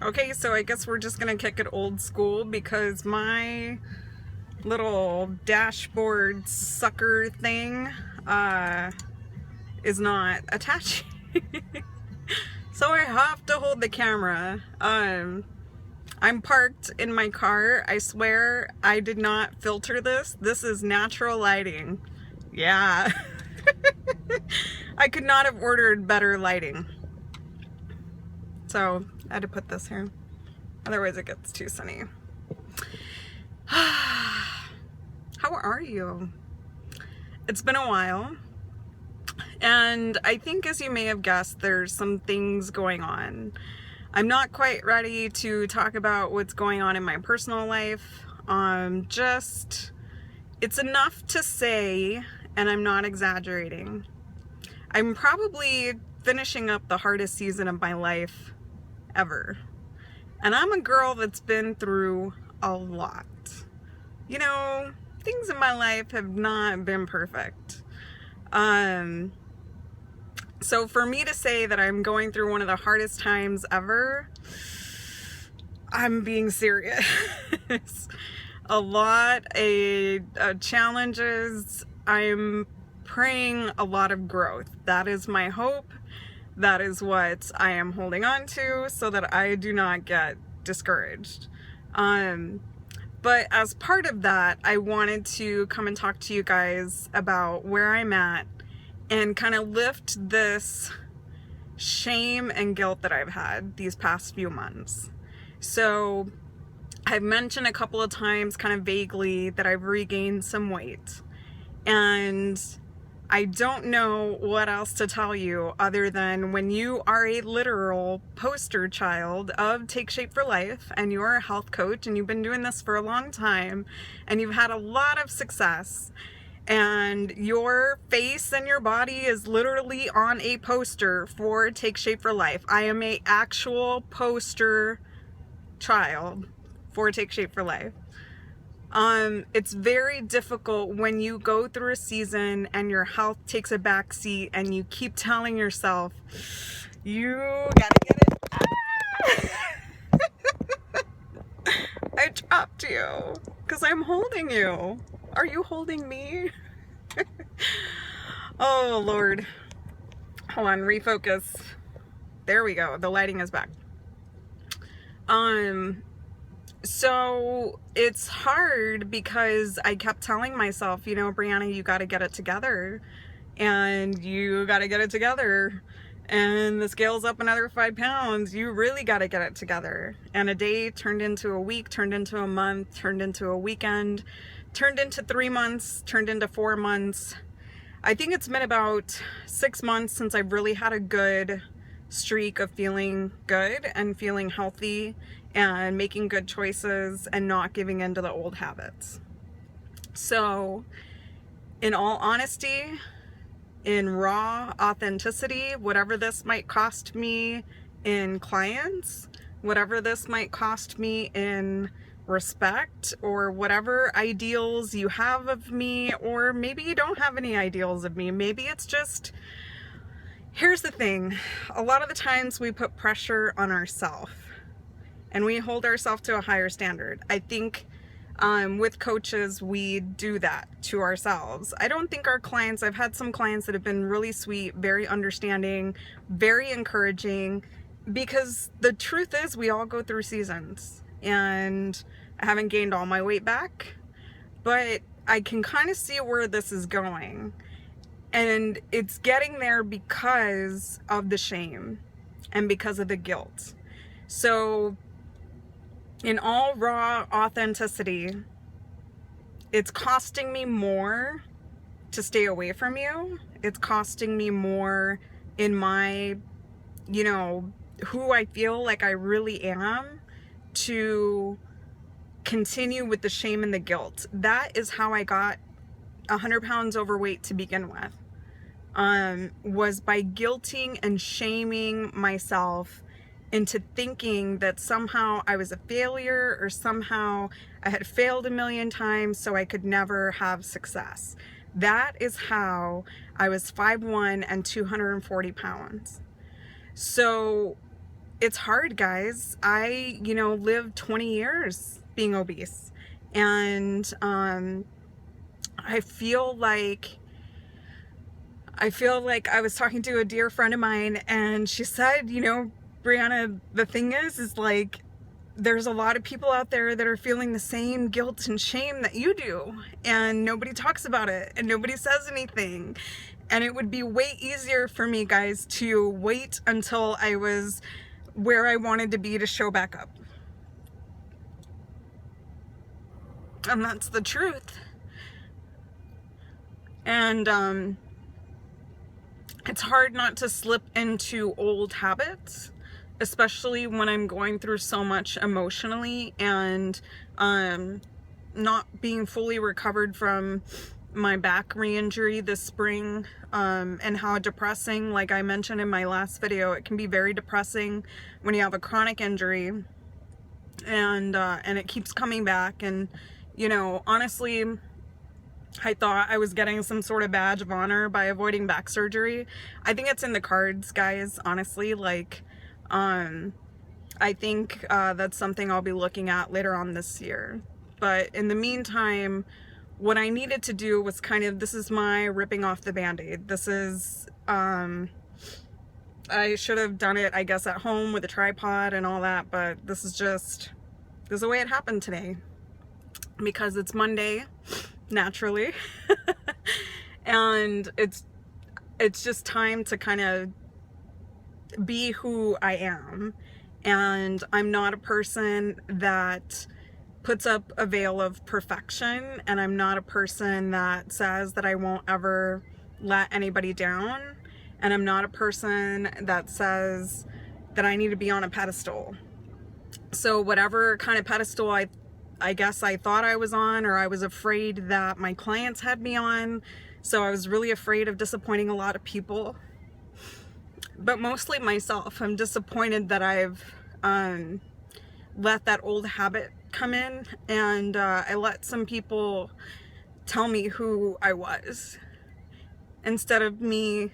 Okay, so I guess we're just gonna kick it old school because my little dashboard sucker thing is not attaching. So I have to hold the camera. I'm parked in my car. I swear I did not filter this. This is natural lighting. Yeah. I could not have ordered better lighting. So I had to put this here. Otherwise it gets too sunny. How are you? It's been a while. And I think, as you may have guessed, there's some things going on. I'm not quite ready to talk about what's going on in my personal life. It's enough to say, and I'm not exaggerating, I'm probably finishing up the hardest season of my life ever. And I'm a girl that's been through a lot. You know, things in my life have not been perfect. So for me to say that I'm going through one of the hardest times ever, I'm being serious. A lot of challenges. I'm praying a lot of growth. That is my hope. That is what I am holding on to so that I do not get discouraged. But as part of that, I wanted to come and talk to you guys about where I'm at and kind of lift this shame and guilt that I've had these past few months. So I've mentioned a couple of times kind of vaguely that I've regained some weight, and I don't know what else to tell you other than when you are a literal poster child of Take Shape for Life and you're a health coach and you've been doing this for a long time and you've had a lot of success and your face and your body is literally on a poster for Take Shape for Life. I am a actual poster child for Take Shape for Life. It's very difficult when you go through a season and your health takes a back seat and you keep telling yourself, you gotta get it. I dropped you because I'm holding you. Are you holding me? Oh, Lord. Hold on, refocus. There we go. The lighting is back. So it's hard because I kept telling myself, you know, Brianna, you got to get it together, and you got to get it together, and the scale's up another 5 pounds. You really got to get it together. And a day turned into a week, turned into a month, turned into a weekend, turned into 3 months, turned into 4 months. I think it's been about 6 months since I've really had a good streak of feeling good and feeling healthy and making good choices and not giving in to the old habits. So, in all honesty, in raw authenticity, whatever this might cost me in clients, whatever this might cost me in respect, or whatever ideals you have of me, or maybe you don't have any ideals of me, maybe it's just, here's the thing, a lot of the times we put pressure on ourselves and we hold ourselves to a higher standard. I think with coaches, we do that to ourselves. I don't think our clients, I've had some clients that have been really sweet, very understanding, very encouraging, because the truth is we all go through seasons, and I haven't gained all my weight back, but I can kind of see where this is going. And it's getting there because of the shame and because of the guilt. So in all raw authenticity, it's costing me more to stay away from you. It's costing me more in my, you know, who I feel like I really am, to continue with the shame and the guilt. That is how I got 100 pounds overweight to begin with. Was by guilting and shaming myself into thinking that somehow I was a failure, or somehow I had failed a million times so I could never have success. That is how I was 5'1" and 240 pounds. So it's hard, guys. I, lived 20 years being obese, and I feel like I was talking to a dear friend of mine, and she said, Brianna, the thing is like, there's a lot of people out there that are feeling the same guilt and shame that you do, and nobody talks about it, and nobody says anything. And it would be way easier for me, guys, to wait until I was where I wanted to be to show back up. And that's the truth. And it's hard not to slip into old habits, especially when I'm going through so much emotionally, and not being fully recovered from my back re-injury this spring, and how depressing, like I mentioned in my last video, it can be very depressing when you have a chronic injury, and it keeps coming back. And honestly, I thought I was getting some sort of badge of honor by avoiding back surgery. I think it's in the cards, guys, honestly. Like, I think that's something I'll be looking at later on this year. But in the meantime, what I needed to do was this is my ripping off the Band-Aid. This is, I should have done it, I guess, at home with a tripod and all that, but this is the way it happened today. Because it's Monday, naturally. And it's just time to kind of be who I am. And I'm not a person that puts up a veil of perfection, and I'm not a person that says that I won't ever let anybody down, and I'm not a person that says that I need to be on a pedestal. So whatever kind of pedestal I guess I thought I was on, or I was afraid that my clients had me on, so I was really afraid of disappointing a lot of people, but mostly myself. I'm disappointed that I've let that old habit come in, and I let some people tell me who I was instead of me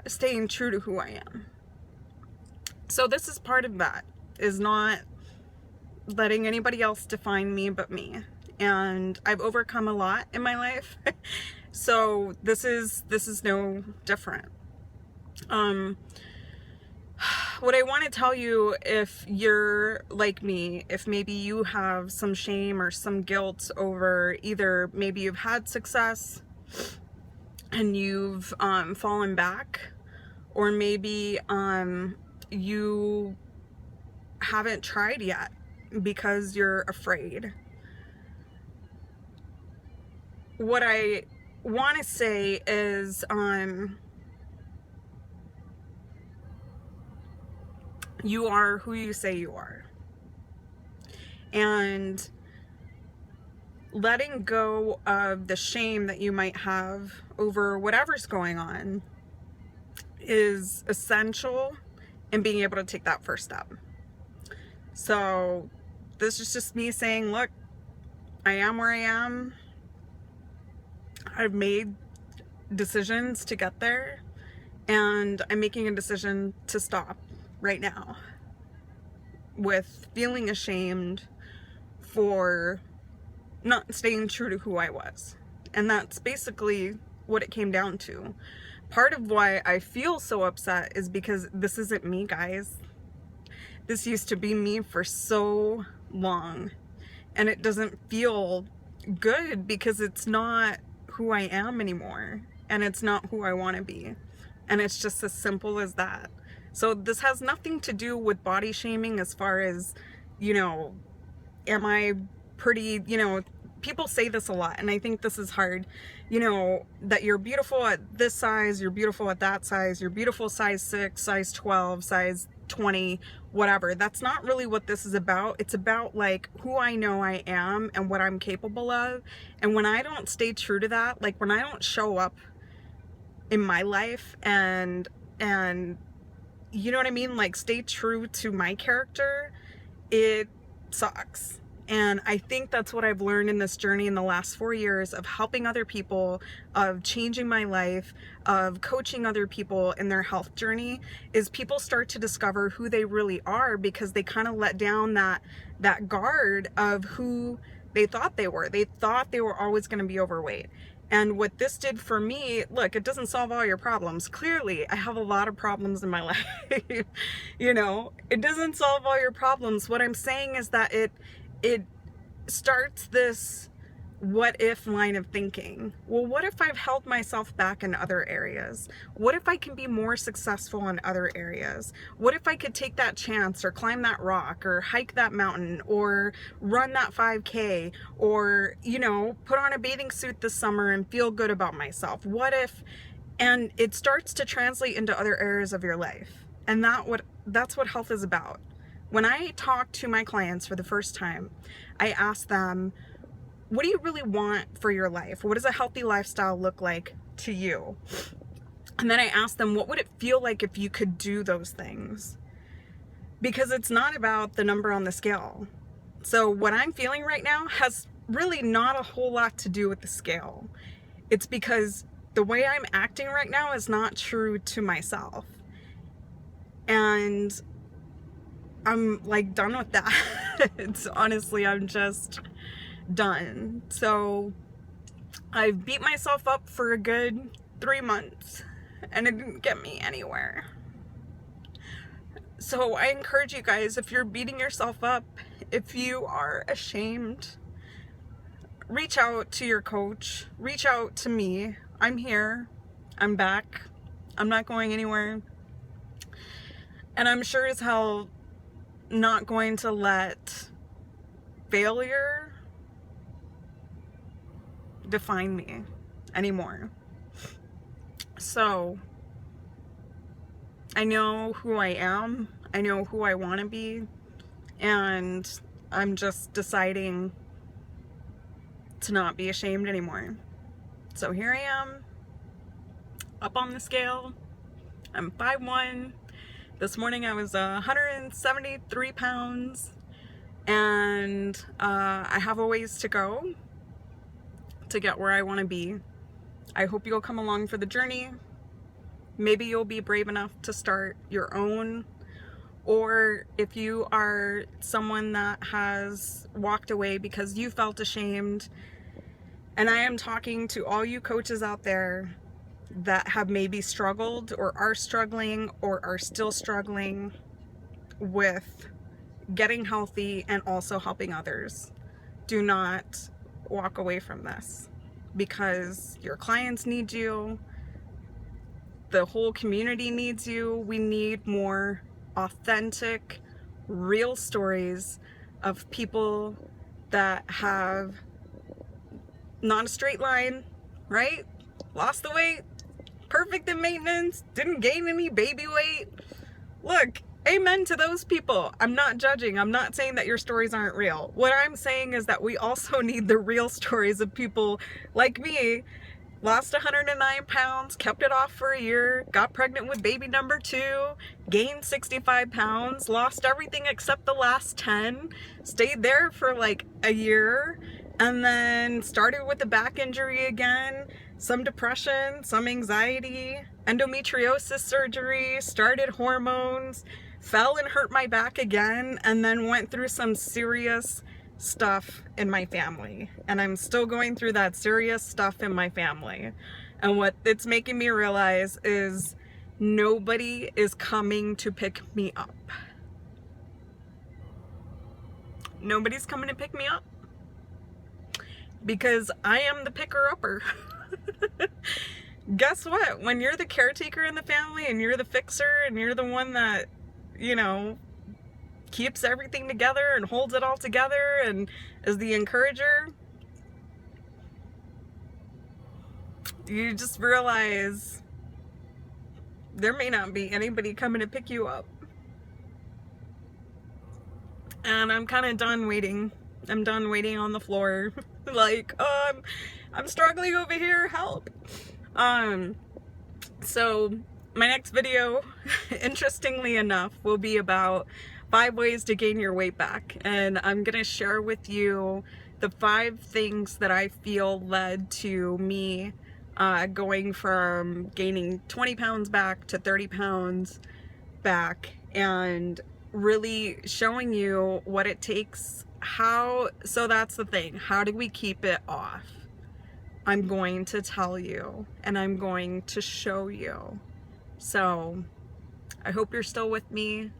staying true to who I am. So this is part of that, is not letting anybody else define me but me. And I've overcome a lot in my life. So this is no different. What I want to tell you, if you're like me, if maybe you have some shame or some guilt over either maybe you've had success and you've fallen back, or maybe you haven't tried yet because you're afraid. What I want to say is you are who you say you are. And letting go of the shame that you might have over whatever's going on is essential in being able to take that first step. So this is just me saying, look, I am where I am. I've made decisions to get there, and I'm making a decision to stop right now with feeling ashamed for not staying true to who I was. And that's basically what it came down to. Part of why I feel so upset is because this isn't me, guys. This used to be me for so long, and it doesn't feel good because it's not who I am anymore, and it's not who I want to be. And it's just as simple as that. So this has nothing to do with body shaming as far as, am I pretty, people say this a lot, and I think this is hard, that you're beautiful at this size, you're beautiful at that size, you're beautiful size 6, size 12, size 20, whatever. That's not really what this is about. It's about like who I know I am and what I'm capable of. And when I don't stay true to that, like when I don't show up in my life and you know what I mean? Like stay true to my character, it sucks. And I think that's what I've learned in this journey in the last 4 years of helping other people, of changing my life, of coaching other people in their health journey, is people start to discover who they really are because they kind of let down that guard of who they thought they were. They thought they were always going to be overweight. And what this did for me, look, it doesn't solve all your problems. Clearly, I have a lot of problems in my life. You know, it doesn't solve all your problems. What I'm saying is that it starts this what if line of thinking. Well, what if I've held myself back in other areas? What if I can be more successful in other areas? What if I could take that chance or climb that rock or hike that mountain or run that 5K or, you know, put on a bathing suit this summer and feel good about myself? What if? And it starts to translate into other areas of your life. And that's what health is about. When I talk to my clients for the first time, I ask them, what do you really want for your life? What does a healthy lifestyle look like to you? And then I ask them, what would it feel like if you could do those things? Because it's not about the number on the scale. So what I'm feeling right now has really not a whole lot to do with the scale. It's because the way I'm acting right now is not true to myself. And I'm like done with that. It's honestly, I'm just done. So I beat myself up for a good 3 months and it didn't get me anywhere. So I encourage you guys, if you're beating yourself up, if you are ashamed, reach out to your coach, reach out to me. I'm here, I'm back, I'm not going anywhere. And I'm sure as hell not going to let failure define me anymore. So I know who I am, I know who I want to be, and I'm just deciding to not be ashamed anymore. So here I am, up on the scale. I'm 5'1". This morning I was 173 pounds, and I have a ways to go to get where I want to be. I hope you'll come along for the journey. Maybe you'll be brave enough to start your own, or if you are someone that has walked away because you felt ashamed, and I am talking to all you coaches out there that have maybe struggled or are struggling or are still struggling with getting healthy and also helping others. Do not walk away from this, because your clients need you, the whole community needs you. We need more authentic, real stories of people that have not a straight line, right? Lost the weight, perfect in maintenance, didn't gain any baby weight. Look, amen to those people. I'm not judging. I'm not saying that your stories aren't real. What I'm saying is that we also need the real stories of people like me. Lost 109 pounds, kept it off for a year, got pregnant with baby number 2, gained 65 pounds, lost everything except the last 10, stayed there for like a year, and then started with a back injury again, some depression, some anxiety, endometriosis surgery, started hormones, fell and hurt my back again, and then went through some serious stuff in my family. And I'm still going through that serious stuff in my family. And what it's making me realize is nobody is coming to pick me up. Nobody's coming to pick me up, because I am the picker-upper. Guess what? When you're the caretaker in the family and you're the fixer and you're the one that, you know, keeps everything together and holds it all together and is the encourager, you just realize there may not be anybody coming to pick you up. And I'm kind of done waiting. I'm done waiting on the floor. Like, I'm struggling over here, help. So my next video, interestingly enough, will be about 5 ways to gain your weight back. And I'm gonna share with you the 5 things that I feel led to me going from gaining 20 pounds back to 30 pounds back, and really showing you what it takes. So that's the thing. How do we keep it off? I'm going to tell you, and I'm going to show you. So I hope you're still with me.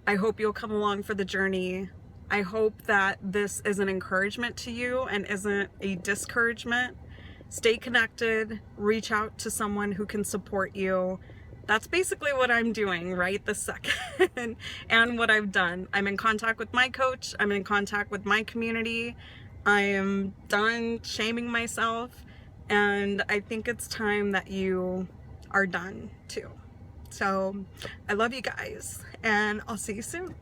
I hope you'll come along for the journey. I hope that this is an encouragement to you and isn't a discouragement. Stay connected, reach out to someone who can support you. That's basically what I'm doing right this second and what I've done. I'm in contact with my coach. I'm in contact with my community. I am done shaming myself, and I think it's time that you are done too. So I love you guys, and I'll see you soon.